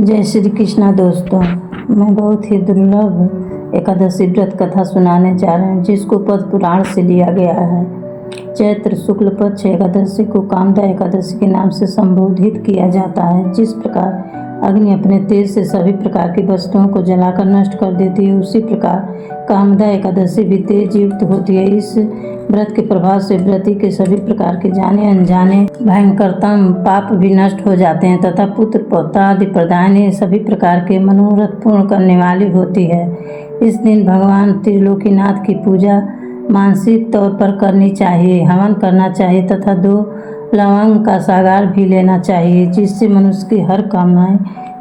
जय श्री कृष्णा दोस्तों, मैं बहुत ही दुर्लभ एकादशी व्रत कथा सुनाने जा रहे हैं जिसको पद्म पुराण से लिया गया है। चैत्र शुक्ल पक्ष एकादशी को कामदा एकादशी के नाम से संबोधित किया जाता है। जिस प्रकार अग्नि अपने तेज से सभी प्रकार की वस्तुओं को जलाकर नष्ट कर देती है, उसी प्रकार कामदा एकादशी भी तेज युक्त होती है। इस व्रत के प्रभाव से व्रती के सभी प्रकार के जाने अनजाने भयंकरतम पाप भी नष्ट हो जाते हैं तथा पुत्र पौत्र आदि प्रदायनी सभी प्रकार के मनोरथ पूर्ण करने वाली होती है। इस दिन भगवान त्रिलोकीनाथ की पूजा मानसिक तौर पर करनी चाहिए, हवन करना चाहिए तथा 2 लवंग का सागार भी लेना चाहिए, जिससे मनुष्य की हर कामनाएं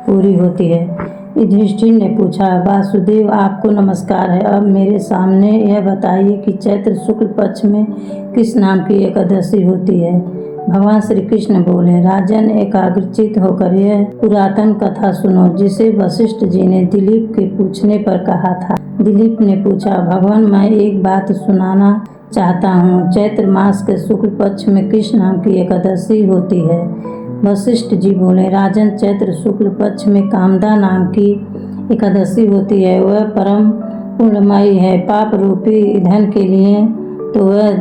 पूरी होती है। युधिष्ठिर ने पूछा, वासुदेव आपको नमस्कार है। अब मेरे सामने यह बताइए कि चैत्र शुक्ल पक्ष में किस नाम की एकादशी होती है। भगवान श्री कृष्ण बोले, राजन एकाग्रचित होकर यह पुरातन कथा सुनो जिसे वशिष्ठ जी ने दिलीप के पूछने पर कहा था। दिलीप ने पूछा, भगवान मैं एक बात सुनाना चाहता हूँ। चैत्र मास के शुक्ल पक्ष में किस नाम की एकादशी होती है। वशिष्ठ जी बोले, राजन चैत्र शुक्ल पक्ष में कामदा नाम की एकादशी होती है। वह परम पुण्यमयी है। पाप रूपी ईंधन के लिए तो वह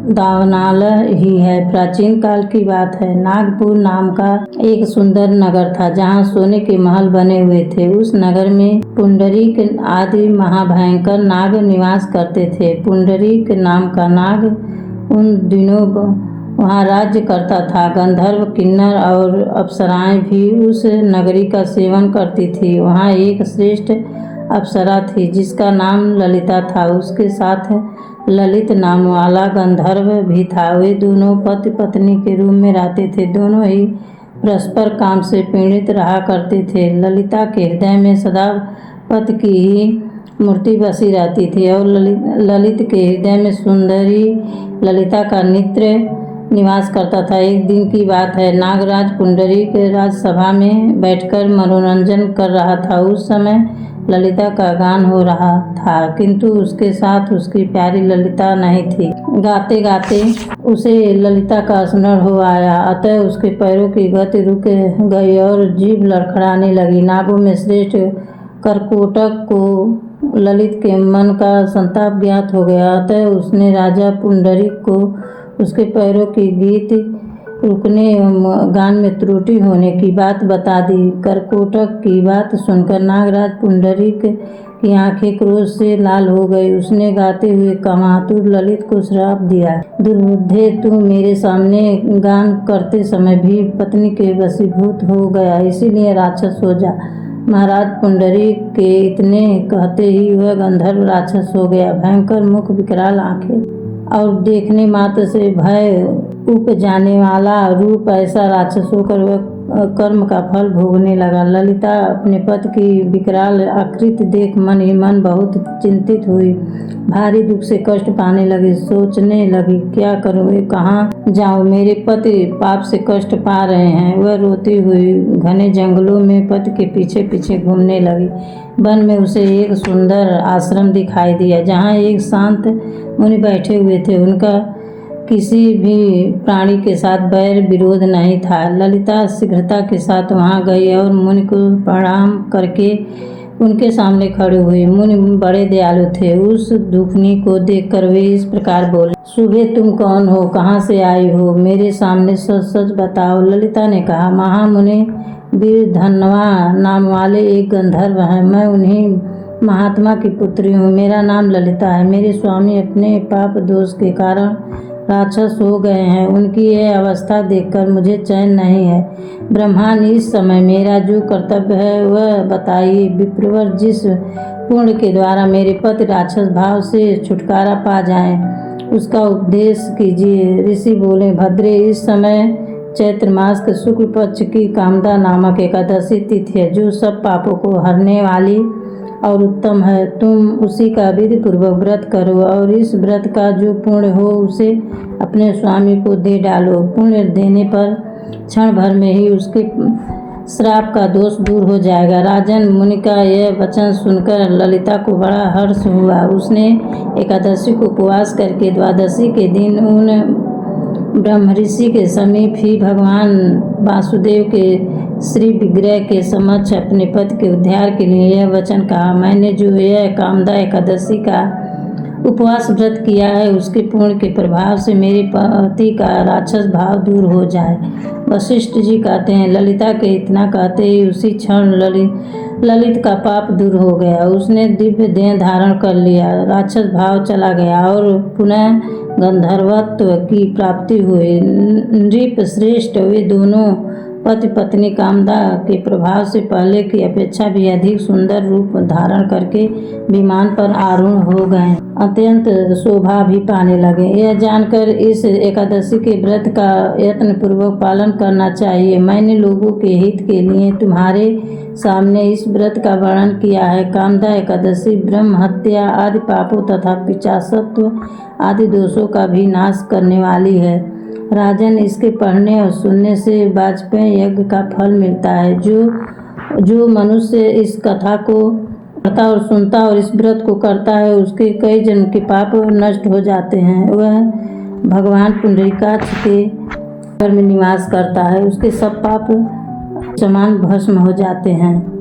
दावानल ही है। प्राचीन काल की बात है, नागपुर नाम का एक सुंदर नगर था जहाँ सोने के महल बने हुए थे। उस नगर में पुंडरीक आदि महाभयंकर नाग निवास करते थे। पुंडरीक नाम का नाग उन दिनों वहाँ राज्य करता था। गंधर्व, किन्नर और अप्सराएं भी उस नगरी का सेवन करती थी। वहाँ एक श्रेष्ठ अप्सरा थी जिसका नाम ललिता था। उसके साथ ललित नाम वाला गंधर्व भी था। वे दोनों पति पत्नी के रूप में रहते थे। दोनों ही परस्पर काम से पीड़ित रहा करते थे। ललिता के हृदय में सदा पति की ही मूर्ति बसी रहती थी और ललित के हृदय में सुंदरी ललिता का नित्य निवास करता था। एक दिन की बात है, नागराज पुंडरीक राजसभा में बैठकर मनोरंजन कर रहा था। उस समय ललिता का गान हो रहा था, किंतु उसके साथ उसकी प्यारी ललिता नहीं थी। गाते गाते उसे ललिता का स्मरण हो आया, अतः उसके पैरों की गति रुक गई और जीभ लड़खड़ाने लगी। नागों में श्रेष्ठ करकोटक को ललित के मन का संताप ज्ञात हो गया, अतः उसने राजा पुंडरीक को उसके पैरों की गीत रुकने एवं गान में त्रुटि होने की बात बता दी। करकोटक की बात सुनकर नागराज पुंडरीक की आंखें क्रोध से लाल हो गई। उसने गाते हुए कामातुर ललित को श्राप दिया, दुर्बुद्धे तू मेरे सामने गान करते समय भी पत्नी के वशीभूत हो गया, इसीलिए राक्षस हो जा। महाराज पुंडरीक के इतने कहते ही वह गंधर्व राक्षस हो गया। भयंकर मुख, विकराल आंखें और देखने मात्र से भय उपजाने वाला रूप, ऐसा राक्षस होकर वह कर्म का फल भोगने लगा। ललिता अपने पति की विकराल आकृति देख मन ही मन बहुत चिंतित हुई। भारी दुख से कष्ट पाने लगी। सोचने लगी, क्या करूँ, कहाँ जाऊँ, मेरे पति पाप से कष्ट पा रहे हैं। वह रोती हुई घने जंगलों में पति के पीछे पीछे घूमने लगी। वन में उसे एक सुंदर आश्रम दिखाई दिया जहाँ एक शांत मुनि बैठे हुए थे। उनका किसी भी प्राणी के साथ बैर विरोध नहीं था। ललिता शीघ्रता के साथ वहां गई और मुनि को प्रणाम करके उनके सामने खड़े हुए। मुनि बड़े दयालु थे। उस दुखनी को देखकर वे इस प्रकार बोले, सुबह तुम कौन हो, कहाँ से आई हो, मेरे सामने सच सच बताओ। ललिता ने कहा, महामुनि वीर धनवा नाम वाले एक गंधर्व हैं। मैं उन्हीं महात्मा की पुत्री हूँ। मेरा नाम ललिता है। मेरे स्वामी अपने पाप दोष के कारण राक्षस हो गए हैं। उनकी यह अवस्था देखकर मुझे चैन नहीं है। ब्रह्मान, इस समय मेरा जो कर्तव्य है वह बताइए। विप्रवर, जिस पुण्य के द्वारा मेरे पति राक्षस भाव से छुटकारा पा जाएं, उसका उपदेश कीजिए। ऋषि बोले, भद्रे, इस समय चैत्र मास के शुक्ल पक्ष की कामदा नामक एकादशी तिथि है, जो सब पापों को हरने वाली और उत्तम है। तुम उसी का विधि पूर्वक व्रत करो और इस व्रत का जो पुण्य हो उसे अपने स्वामी को दे डालो। पुण्य देने पर क्षण भर में ही उसके श्राप का दोष दूर हो जाएगा। राजन, मुनि का यह वचन सुनकर ललिता को बड़ा हर्ष हुआ। उसने एकादशी को उपवास करके द्वादशी के दिन उन ब्रह्मऋषि के समीप ही भगवान वासुदेव के श्री विग्रह के समक्ष अपने पति के उद्धार के लिए यह वचन कहा, मैंने जो यह कामदा एकादशी का उपवास व्रत किया है उसके पुण्य के प्रभाव से मेरे पति का राक्षस भाव दूर हो जाए। वशिष्ठ जी कहते हैं, ललिता के इतना कहते ही उसी क्षण ललित का पाप दूर हो गया। उसने दिव्य देह धारण कर लिया, राक्षस भाव चला गया और पुनः गंधर्वत्व की प्राप्ति हुई। नृप श्रेष्ठ वे दोनों पति पत्नी कामदा के प्रभाव से पहले की अपेक्षा भी अधिक सुंदर रूप धारण करके विमान पर आरूढ़ हो गए, अत्यंत शोभा भी पाने लगे। यह जानकर इस एकादशी के व्रत का यत्न पूर्वक पालन करना चाहिए। मैंने लोगों के हित के लिए तुम्हारे सामने इस व्रत का वर्णन किया है। कामदा एकादशी ब्रह्म हत्या आदि पापों तथा पिशाचत्व आदि दोषों का भी नाश करने वाली है। राजन, इसके पढ़ने और सुनने से वाजपेयी यज्ञ का फल मिलता है। जो मनुष्य इस कथा को पढ़ता और सुनता और इस व्रत को करता है उसके कई जन्म के पाप नष्ट हो जाते हैं। वह भगवान पुंडरीकाक्ष के घर में निवास करता है, उसके सब पाप समान भस्म हो जाते हैं।